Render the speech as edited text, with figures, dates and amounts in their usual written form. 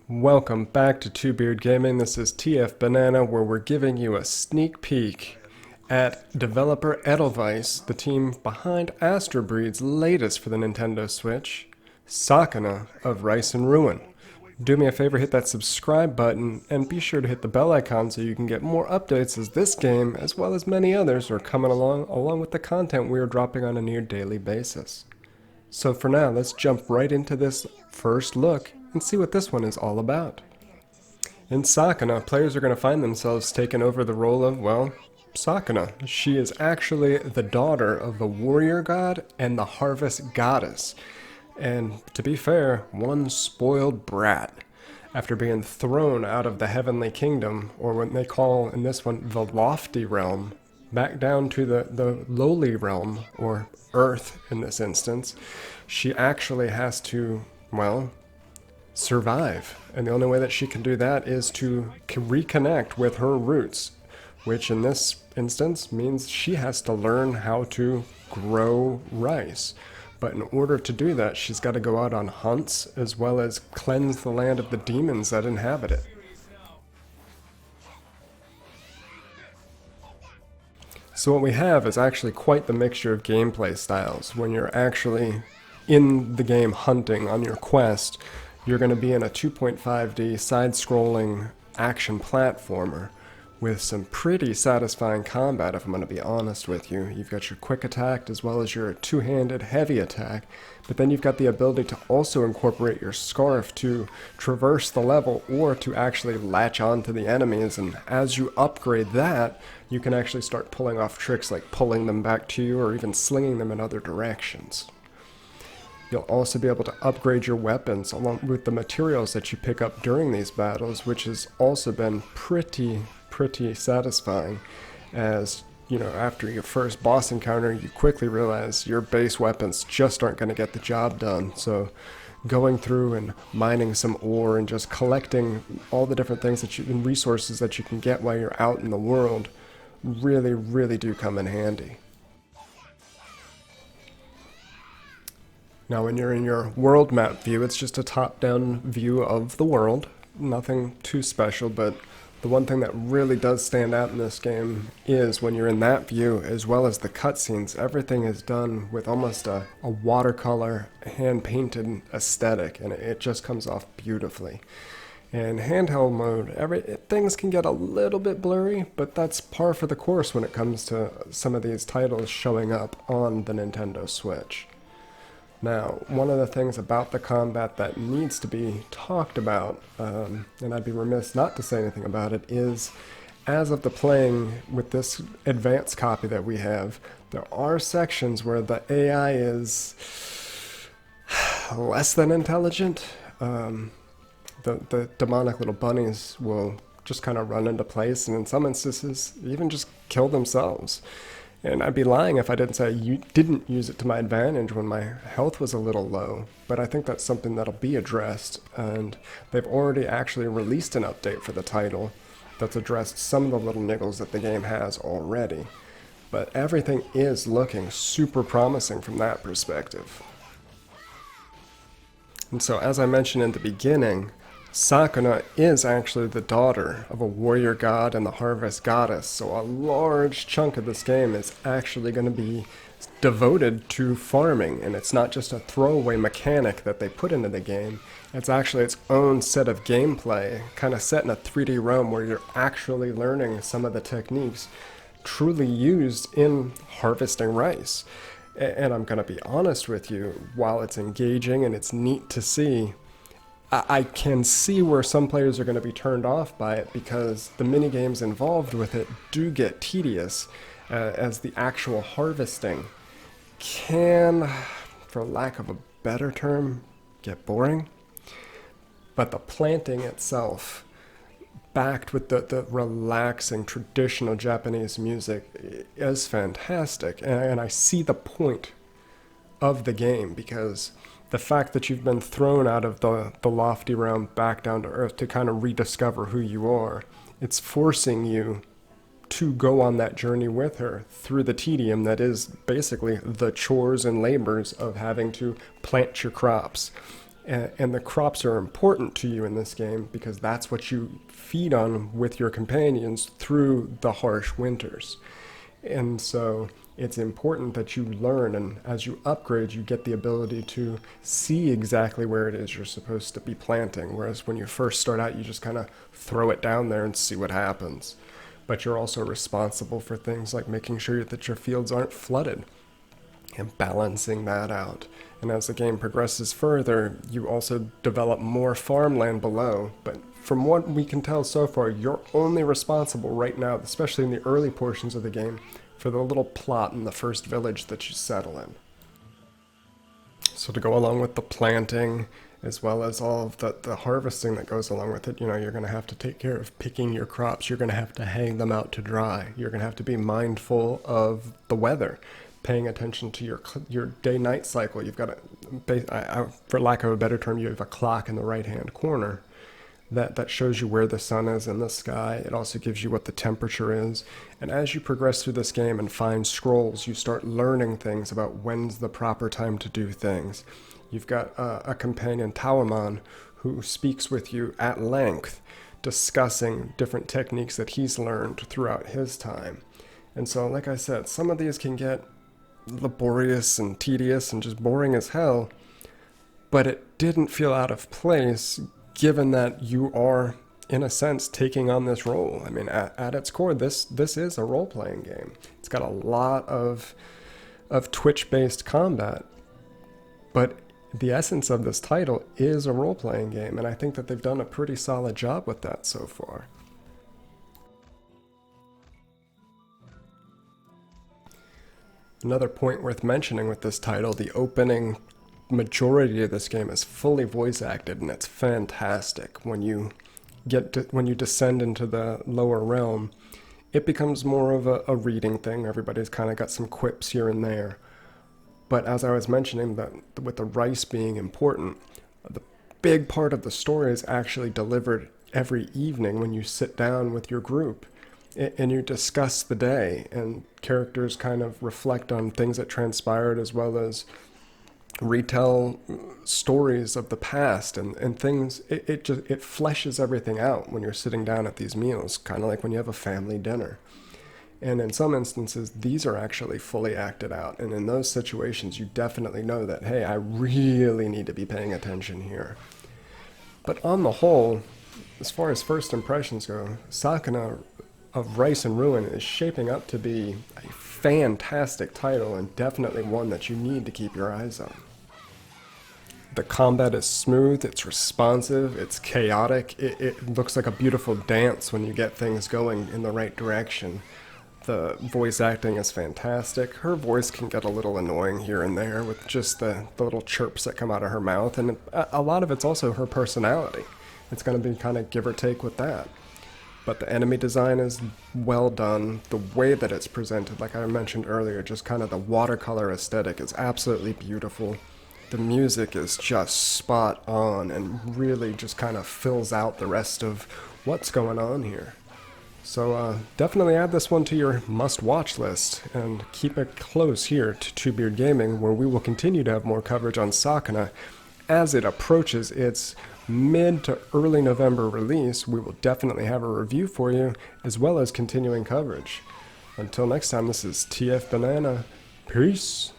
Welcome back to Two Beard Gaming. This is TF Banana, where we're giving you a sneak peek at developer Edelweiss, the team behind Astebreed's latest for the Nintendo Switch, Sakuna of Rice and Ruin. Do me a favor, hit that subscribe button, and be sure to hit the bell icon so you can get more updates as this game, as well as many others, are coming along with the content we are dropping on a near daily basis. So for now, let's jump right into this first look and see what this one is all about. In Sakuna, players are going to find themselves taking over the role of, well, Sakuna. She is actually the daughter of the warrior god and the harvest goddess. And to be fair, one spoiled brat. After being thrown out of the heavenly kingdom, or what they call in this one the lofty realm, back down to the lowly realm, or earth in this instance, she actually has to, well, survive. And the only way that she can do that is to reconnect with her roots, which in this instance means she has to learn how to grow rice. But in order to do that, she's got to go out on hunts as well as cleanse the land of the demons that inhabit it. So what we have is actually quite the mixture of gameplay styles. When you're actually in the game hunting on your quest, you're going to be in a 2.5D side-scrolling action platformer with some pretty satisfying combat, if I'm going to be honest with you. You've got your quick attack as well as your two-handed heavy attack, but then you've got the ability to also incorporate your scarf to traverse the level or to actually latch onto the enemies, and as you upgrade that, you can actually start pulling off tricks like pulling them back to you or even slinging them in other directions. You'll also be able to upgrade your weapons along with the materials that you pick up during these battles, which has also been pretty satisfying, as you know, after your first boss encounter you quickly realize your base weapons just aren't going to get the job done. So going through and mining some ore and just collecting all the different things that you and resources that you can get while you're out in the world really do come in handy. Now when you're in your world map view, it's just a top-down view of the world. Nothing too special, but the one thing that really does stand out in this game is when you're in that view, as well as the cutscenes, everything is done with almost a watercolor, hand-painted aesthetic, and it just comes off beautifully. In handheld mode, things can get a little bit blurry, but that's par for the course when it comes to some of these titles showing up on the Nintendo Switch. Now, one of the things about the combat that needs to be talked about, and I'd be remiss not to say anything about it, is as of the playing with this advanced copy that we have, there are sections where the AI is less than intelligent. The demonic little bunnies will just kind of run into place, and in some instances, even just kill themselves. And I'd be lying if I didn't say you didn't use it to my advantage when my health was a little low. But I think that's something that'll be addressed, and they've already actually released an update for the title that's addressed some of the little niggles that the game has already. But everything is looking super promising from that perspective. And so, as I mentioned in the beginning, Sakuna is actually the daughter of a warrior god and the harvest goddess, so a large chunk of this game is actually going to be devoted to farming, and it's not just a throwaway mechanic that they put into the game. It's actually its own set of gameplay, kind of set in a 3D realm where you're actually learning some of the techniques truly used in harvesting rice. And I'm going to be honest with you, while it's engaging and it's neat to see, I can see where some players are going to be turned off by it because the mini games involved with it do get tedious, as the actual harvesting can, for lack of a better term, get boring. But the planting itself, backed with the relaxing traditional Japanese music, is fantastic, and I see the point of the game, because the fact that you've been thrown out of the lofty realm back down to earth to kind of rediscover who you are, it's forcing you to go on that journey with her through the tedium that is basically the chores and labors of having to plant your crops, And the crops are important to you in this game because that's what you feed on with your companions through the harsh winters. And so it's important that you learn, and as you upgrade, you get the ability to see exactly where it is you're supposed to be planting. Whereas when you first start out, you just kind of throw it down there and see what happens. But you're also responsible for things like making sure that your fields aren't flooded and balancing that out. And as the game progresses further, you also develop more farmland below. But from what we can tell so far, you're only responsible right now, especially in the early portions of the game, for the little plot in the first village that you settle in. So to go along with the planting, as well as all of the harvesting that goes along with it, you know, you're going to have to take care of picking your crops. You're going to have to hang them out to dry. You're going to have to be mindful of the weather, paying attention to your day-night cycle. You've got for lack of a better term, you have a clock in the right-hand corner that shows you where the sun is in the sky. It also gives you what the temperature is. And as you progress through this game and find scrolls, you start learning things about when's the proper time to do things. You've got a companion, Tawaman, who speaks with you at length, discussing different techniques that he's learned throughout his time. And so, like I said, some of these can get laborious and tedious and just boring as hell, but it didn't feel out of place given that you are, in a sense, taking on this role. I mean, at its core, this is a role-playing game. It's got a lot of Twitch-based combat, but the essence of this title is a role-playing game, and I think that they've done a pretty solid job with that so far. Another point worth mentioning with this title, the opening majority of this game is fully voice acted, and it's fantastic. When you descend into the lower realm, it becomes more of a reading thing. Everybody's kind of got some quips here and there. But as I was mentioning, that with the rice being important, the big part of the story is actually delivered every evening when you sit down with your group and you discuss the day, and characters kind of reflect on things that transpired, as well as retell stories of the past and things. It fleshes everything out when you're sitting down at these meals, kind of like when you have a family dinner. And in some instances, these are actually fully acted out. And in those situations, you definitely know that, hey, I really need to be paying attention here. But on the whole, as far as first impressions go, Sakuna of Rice and Ruin is shaping up to be a fantastic title, and definitely one that you need to keep your eyes on. The combat is smooth, it's responsive, it's chaotic, it looks like a beautiful dance when you get things going in the right direction. The voice acting is fantastic. Her voice can get a little annoying here and there with just the little chirps that come out of her mouth, and a lot of it's also her personality. It's going to be kind of give or take with that. But the enemy design is well done. The way that it's presented, like I mentioned earlier, just kind of the watercolor aesthetic is absolutely beautiful. The music is just spot on and really just kind of fills out the rest of what's going on here. So definitely add this one to your must-watch list, and keep it close here to Two Beard Gaming, where we will continue to have more coverage on Sakuna as it approaches its mid to early November release. We will definitely have a review for you, as well as continuing coverage. Until next time, this is TF Banana. Peace.